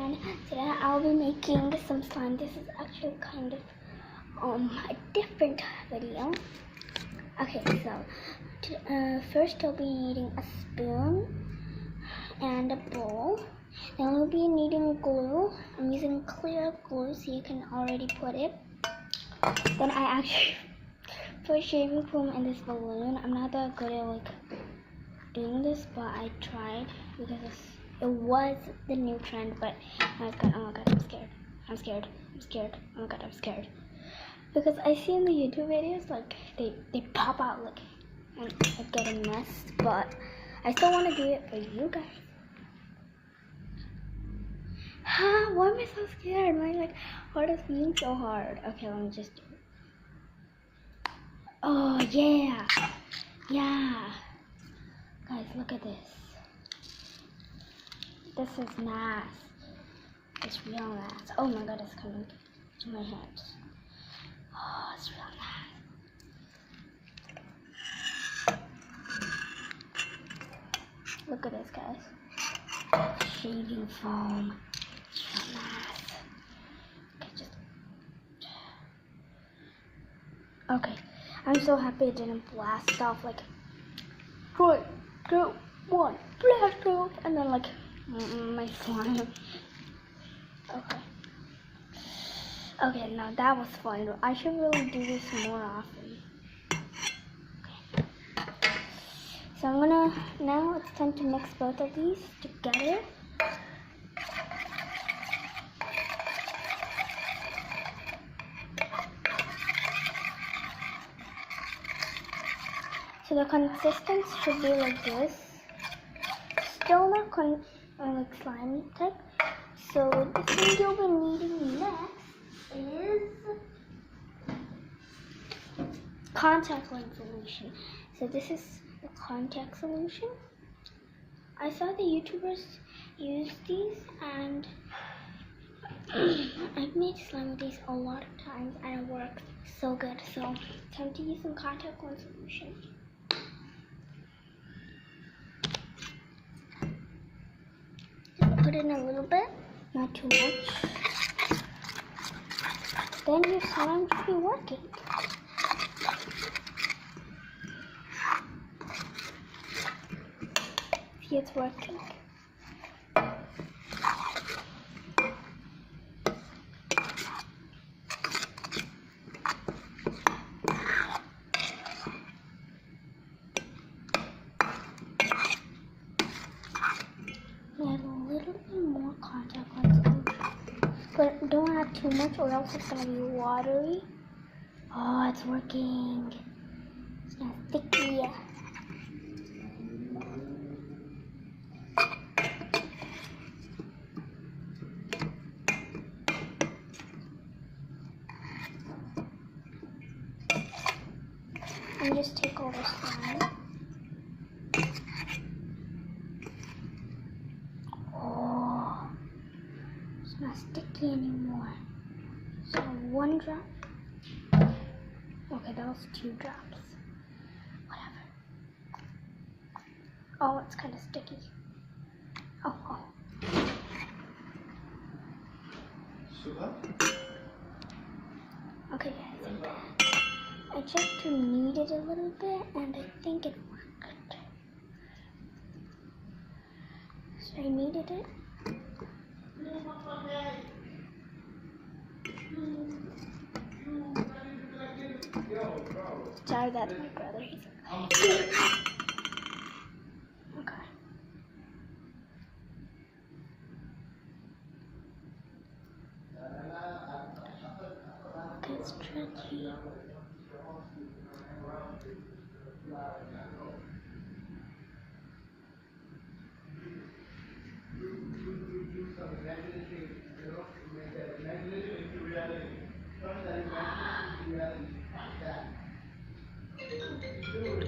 everyone. Today I'll be making some slime. This is actually kind of a different video. Okay, so first I'll be needing a spoon and a bowl. Then we'll be needing glue. I'm using clear glue so you can already put it. Then I actually put shaving foam in this balloon. I'm not that good at doing this, but I tried because it was the new trend. But oh my god, I'm scared. I'm scared. Oh my god, I'm scared. Because I see in the YouTube videos they pop out and getting messed, but I still want to do it for you guys. Why am I so scared? My heart is beating so hard. Okay, let me just do it. Oh yeah. Guys, look at this. This is nice. It's real nice. Oh my god, it's coming to my hands. Oh, it's real nice. Look at this, guys. Shaving foam. It's real nice. Okay, I'm so happy it didn't blast off 3, 2, 1, blast off, and then my slime. Okay, now that was fun. I should really do this more often. Okay. So now it's time to mix both of these together. So the consistency should be like this. Still not slimy type. So the thing you'll be needing next is contact lens solution. So this is the contact solution. I saw the YouTubers use these, and I've made slime with these a lot of times, and it works so good. So time to use some contact lens solution. Put in a little bit, not too much. Then your slime should be working. See, it's working. Contact lens solution, but don't add too much or else it's gonna be watery. Oh, it's working. It's not sticky. And just take all the slime. Not sticky anymore. So 1 drop. Okay, that was 2 drops. Whatever. Oh, it's kind of sticky. Oh. Okay, guys. I just kneaded it a little bit, and I think it worked. So I kneaded it. Sorry, that's my brother. He's okay. It's tricky.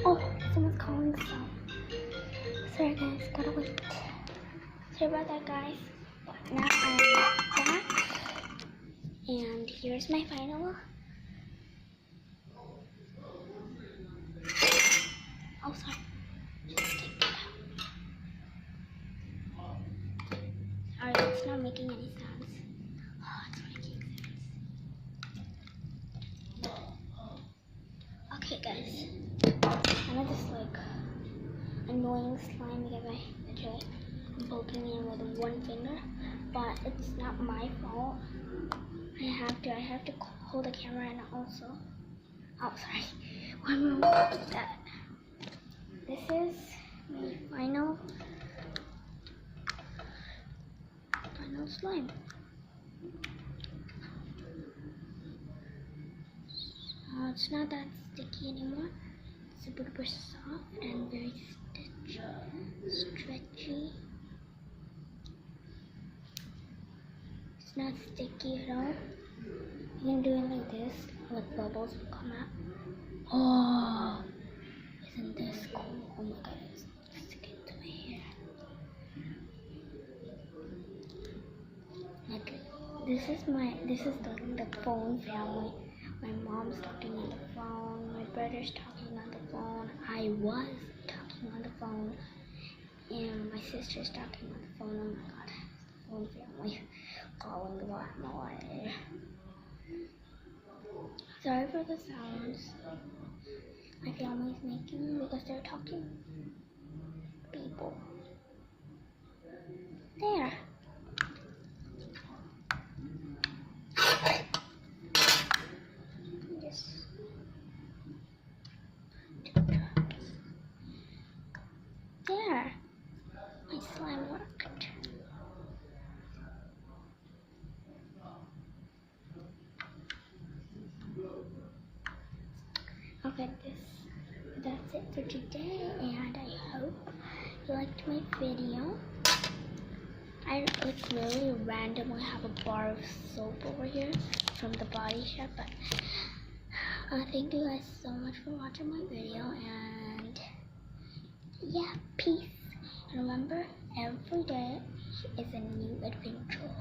Oh, someone's calling, so sorry guys, gotta wait. Sorry about that, guys. But now I'm back, and here's my final. Oh, sorry. Alright, it's not me. making any sounds. Oh, it's making sounds. Okay, guys. I know this like annoying slime because I'm poking in with one finger, but it's not my fault. I have to hold the camera and also. Oh, sorry. One more. That. This is my final slime. So it's not that sticky anymore. It's super soft and very stretchy. It's not sticky at all. You can do it like this, like bubbles will come out. Oh, isn't this cool? Oh my god, it's sticking to my hair. Like, this is the phone family. My mom's talking on the phone, my brother's talking on the phone, I was talking on the phone, and my sister's talking on the phone. Oh my god, phone family calling away. Sorry for the sounds my family's making because they're talking people. There. Yes. There. My slime worked. Okay, that's it for today, and I hope you liked my video. I like really randomly have a bar of soap over here from the Body Shop, but thank you guys so much for watching my video, and yeah, peace. And remember, every day is a new adventure.